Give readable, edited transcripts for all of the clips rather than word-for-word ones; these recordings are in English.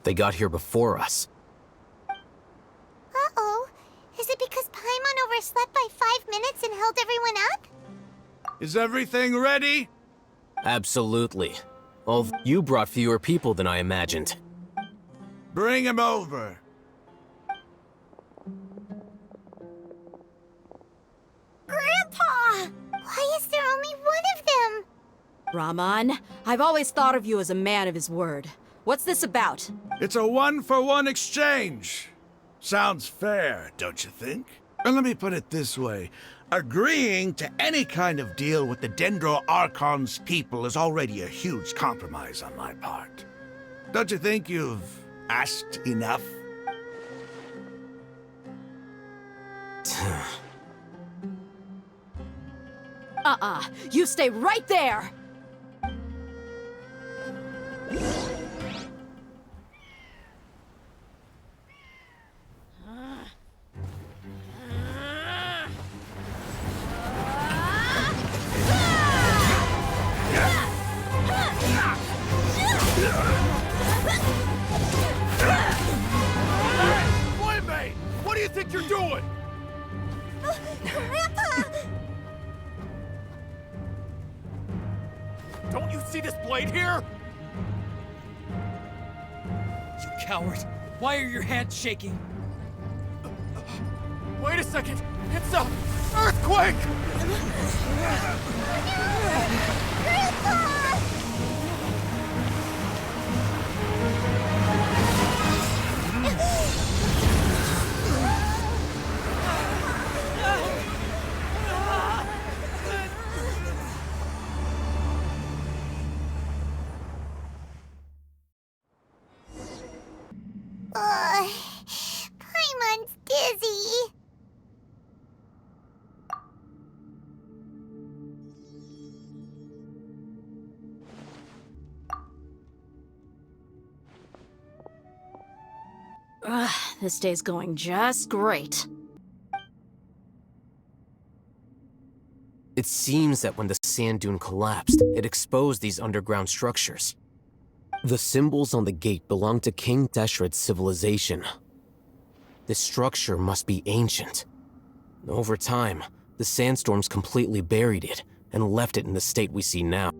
They got here before us. Uh-oh. Is it because Paimon overslept by 5 minutes and held everyone up? Is everything ready? Absolutely. Although you brought fewer people than I imagined. Bring him over. Grandpa! Why is there only one of them? Rahman, I've always thought of you as a man of his word. What's this about? It's a one-for-one exchange. Sounds fair, don't you think? And let me put it this way. Agreeing to any kind of deal with the Dendro Archon's people is already a huge compromise on my part. Don't you think you've asked enough? You stay right there! Playmate! What do you think you're doing? Grandpa! Don't you see this blade here? You coward! Why are your hands shaking? Wait a second! It's a earthquake! Grandpa! Paimon's dizzy. This day's going just great. It seems that when the sand dune collapsed, it exposed these underground structures. The symbols on the gate belong to King Deshret's civilization. This structure must be ancient. Over time, the sandstorms completely buried it and left it in the state we see now.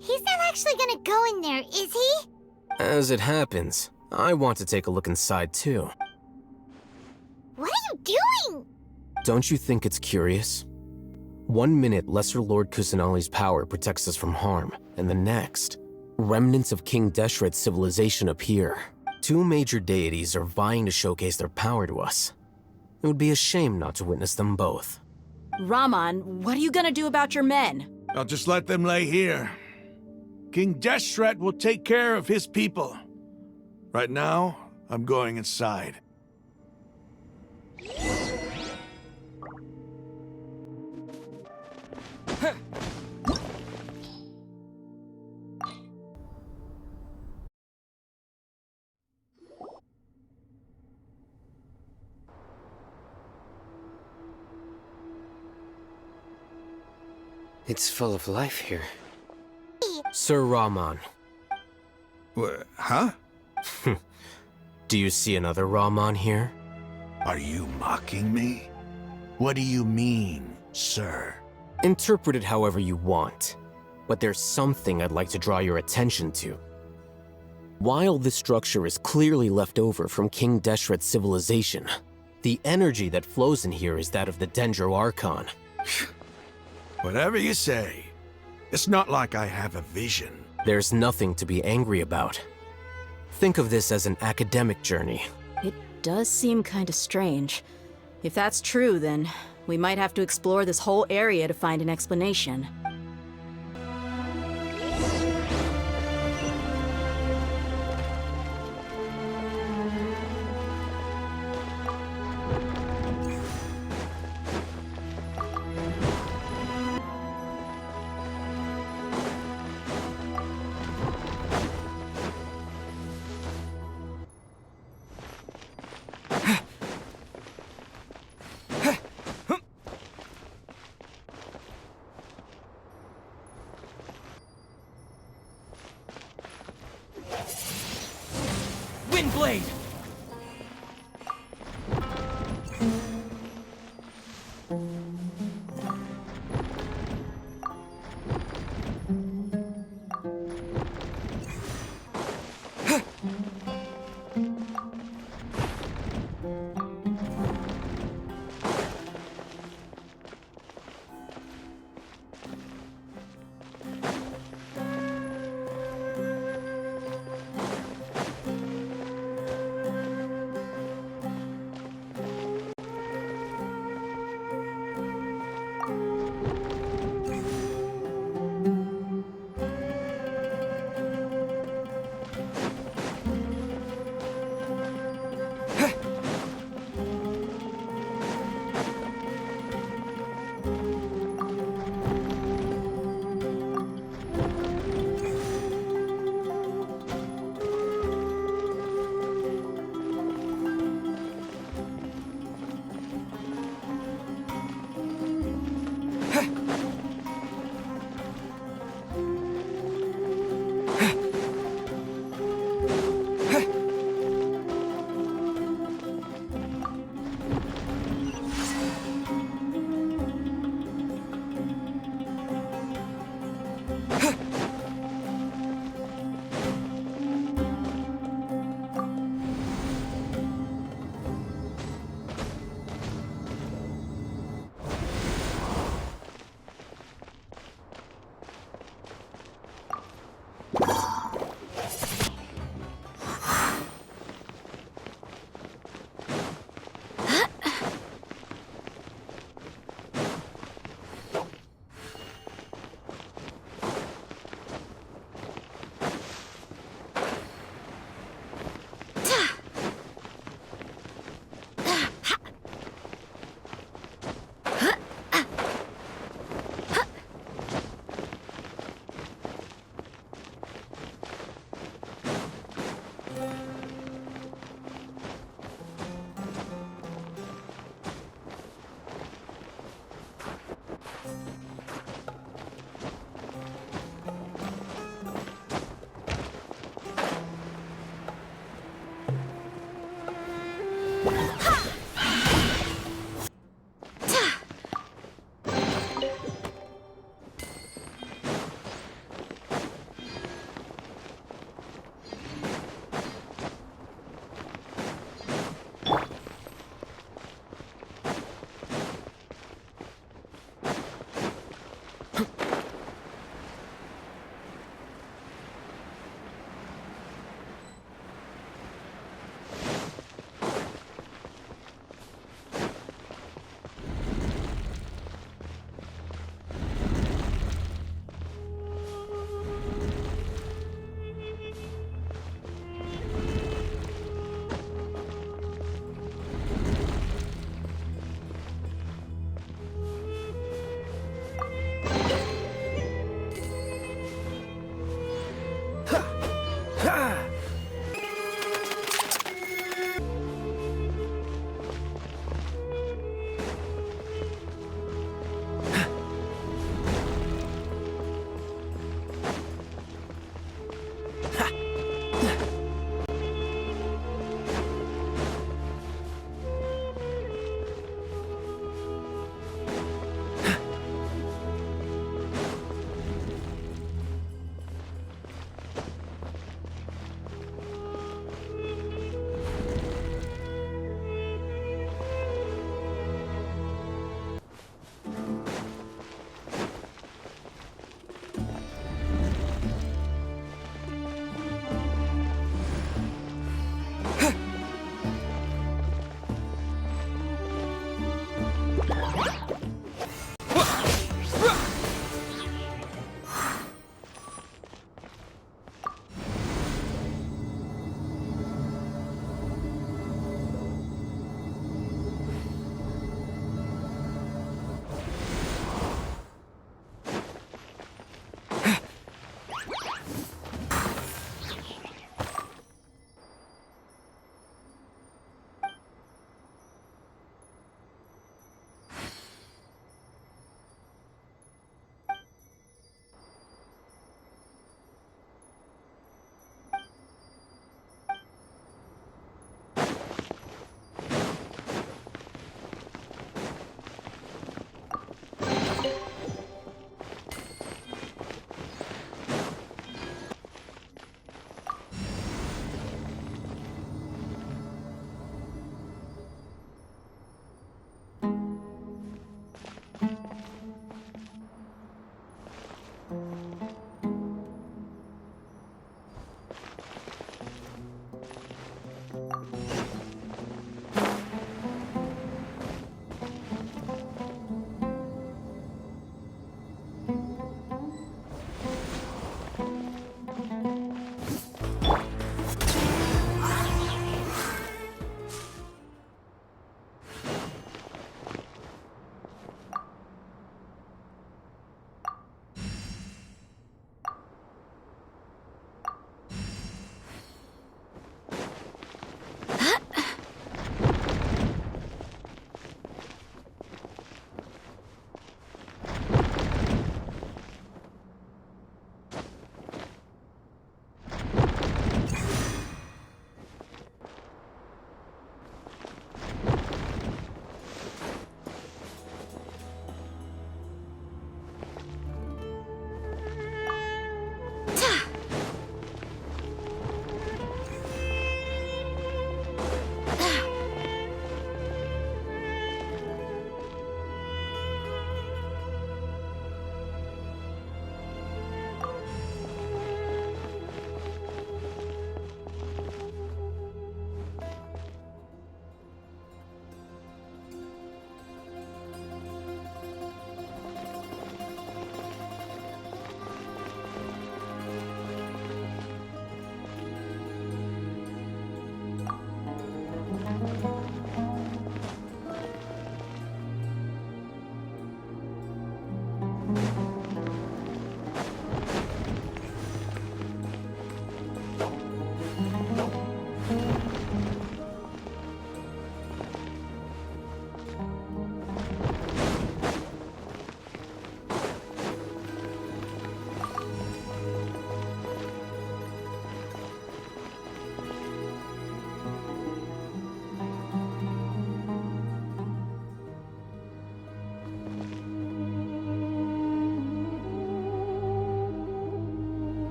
He's not actually gonna go in there, is he? As it happens, I want to take a look inside too. What are you doing? Don't you think it's curious? 1 minute, Lesser Lord Kusanali's power protects us from harm, and the next, remnants of King Deshret's civilization appear. 2 major deities are vying to showcase their power to us. It would be a shame not to witness them both. Rahman, what are you gonna do about your men? I'll just let them lay here. King Deshret will take care of his people. Right now, I'm going inside. It's full of life here. Sir Rahman, Huh? do you see another Rahman here? Are you mocking me? What do you mean, sir? Interpret it however you want, but there's something I'd like to draw your attention to. While this structure is clearly left over from King Deshret's civilization, the energy that flows in here is that of the Dendro Archon. Whatever you say. It's not like I have a vision. There's nothing to be angry about. Think of this as an academic journey. It does seem kinda strange. If that's true, then we might have to explore this whole area to find an explanation. blade!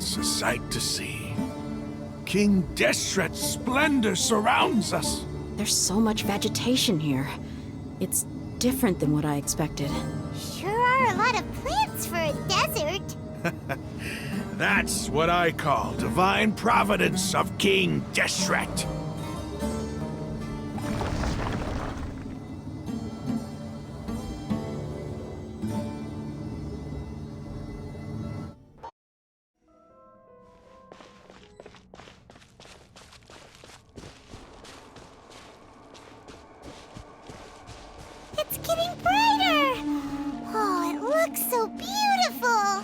It's a sight to see. King Deshret's splendor surrounds us. There's so much vegetation here. It's different than what I expected. Sure are a lot of plants for a desert. That's what I call divine providence of King Deshret. It's getting brighter. Oh, it looks so beautiful.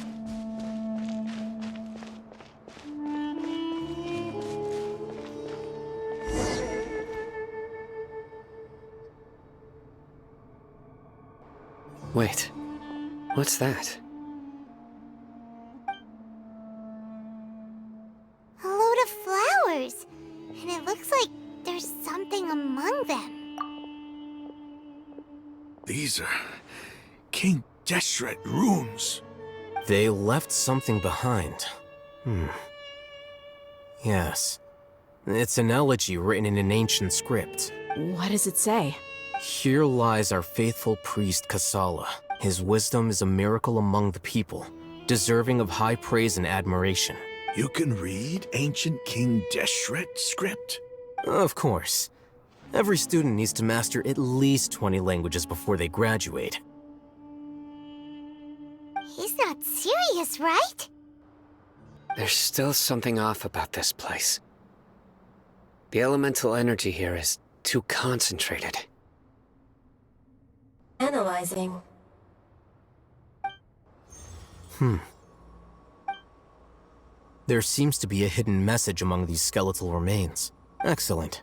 Wait, what's that? A load of flowers. And it looks like there's something among them. These are King Deshret runes. They left something behind. Yes. It's an elegy written in an ancient script. What does it say? Here lies our faithful priest Kasala. His wisdom is a miracle among the people, deserving of high praise and admiration. You can read ancient King Deshret script? Of course. Every student needs to master at least 20 languages before they graduate. He's not serious, right? There's still something off about this place. The elemental energy here is too concentrated. Analyzing. There seems to be a hidden message among these skeletal remains. Excellent.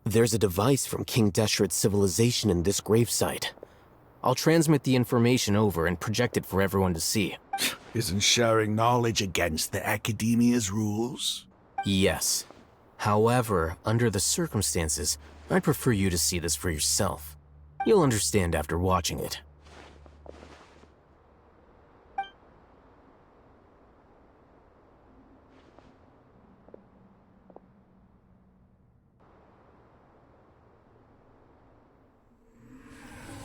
There's a device from King Deshret's civilization in this gravesite. I'll transmit the information over and project it for everyone to see. Isn't sharing knowledge against the Academia's rules? Yes. However, under the circumstances, I'd prefer you to see this for yourself. You'll understand after watching it.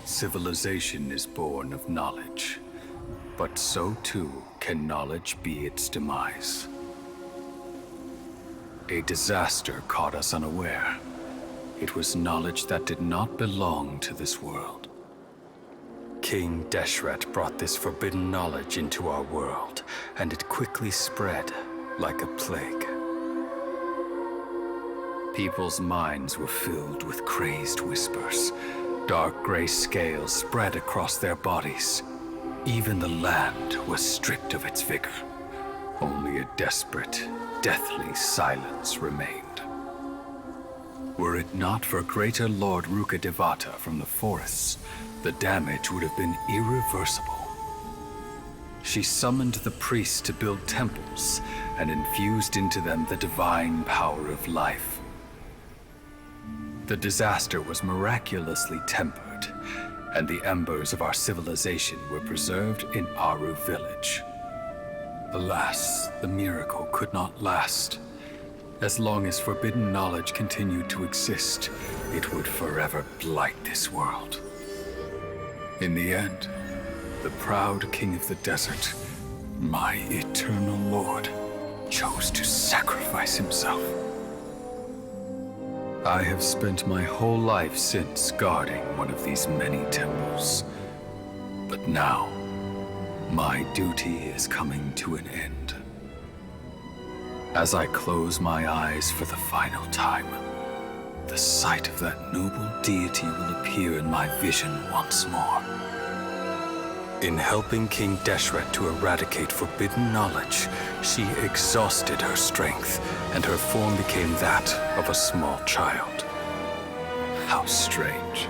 Civilization is born of knowledge, but so too can knowledge be its demise. A disaster caught us unaware. It was knowledge that did not belong to this world. King Deshret brought this forbidden knowledge into our world, and it quickly spread like a plague. People's minds were filled with crazed whispers. Dark gray scales spread across their bodies. Even the land was stripped of its vigor. Only a desperate, deathly silence remained. Were it not for greater Lord Ruka Devata from the forests, the damage would have been irreversible. She summoned the priests to build temples and infused into them the divine power of life. The disaster was miraculously tempered, and the embers of our civilization were preserved in Aaru Village. Alas, the miracle could not last. As long as forbidden knowledge continued to exist, it would forever blight this world. In the end, the proud king of the desert, my eternal lord, chose to sacrifice himself. I have spent my whole life since guarding one of these many temples. But now, my duty is coming to an end. As I close my eyes for the final time, the sight of that noble deity will appear in my vision once more. In helping King Deshret to eradicate forbidden knowledge, she exhausted her strength, and her form became that of a small child. How strange.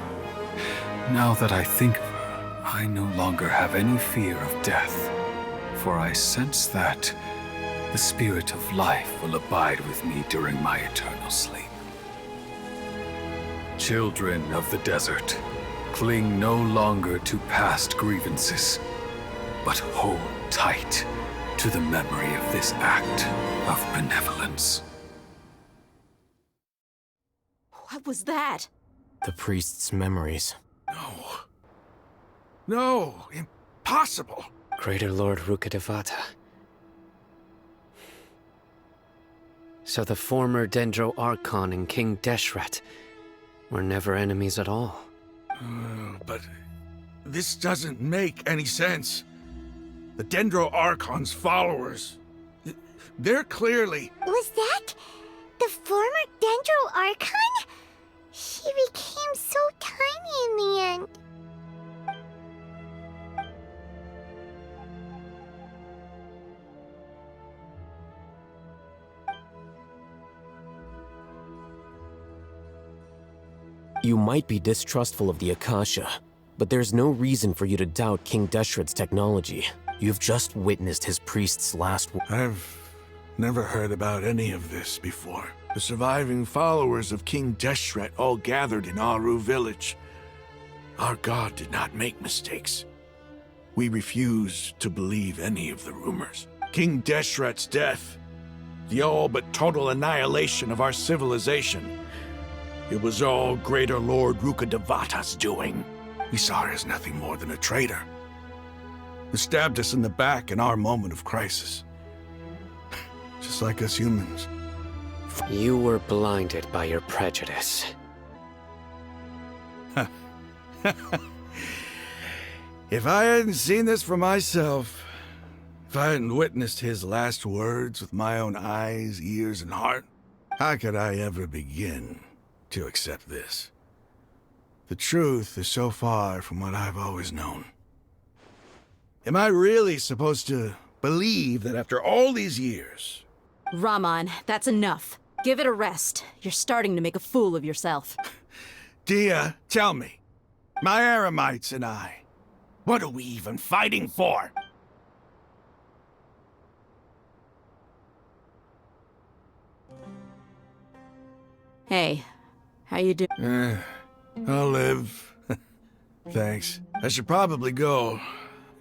Now that I think of her, I no longer have any fear of death, for I sense that the spirit of life will abide with me during my eternal sleep. Children of the desert, cling no longer to past grievances, but hold tight to the memory of this act of benevolence. What was that? The priest's memories. No. No, impossible. Greater Lord Rukkhadevata. So the former Dendro Archon and King Deshret were never enemies at all. But this doesn't make any sense. The Dendro Archon's followers, they're clearly... Was that the former Dendro Archon? He became so tiny in the end. You might be distrustful of the Akasha, but there's no reason for you to doubt King Deshret's technology. You've just witnessed his priest's last... I've never heard about any of this before. The surviving followers of King Deshret all gathered in Aaru Village. Our god did not make mistakes. We refuse to believe any of the rumors. King Deshret's death, the all but total annihilation of our civilization, it was all Greater Lord Rukkhadevata's doing. We saw her as nothing more than a traitor, who stabbed us in the back in our moment of crisis. Just like us humans. You were blinded by your prejudice. If I hadn't seen this for myself, if I hadn't witnessed his last words with my own eyes, ears, and heart, how could I ever begin to accept this? The truth is so far from what I've always known. Am I really supposed to believe that after all these years... Rahman, that's enough. Give it a rest. You're starting to make a fool of yourself. Dehya, tell me, my Eremites and I, what are we even fighting for? Hey, how you doing? I'll live. Thanks. I should probably go.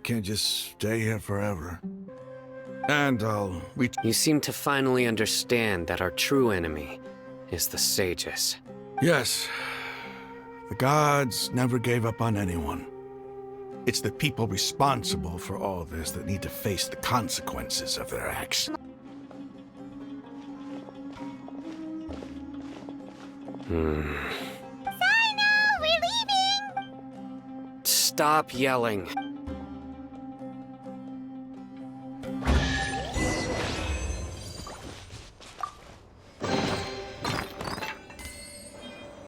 Can't just stay here forever. And I'll You seem to finally understand that our true enemy is the sages. Yes. The gods never gave up on anyone. It's the people responsible for all this that need to face the consequences of their actions. Cyno, we're leaving! Stop yelling.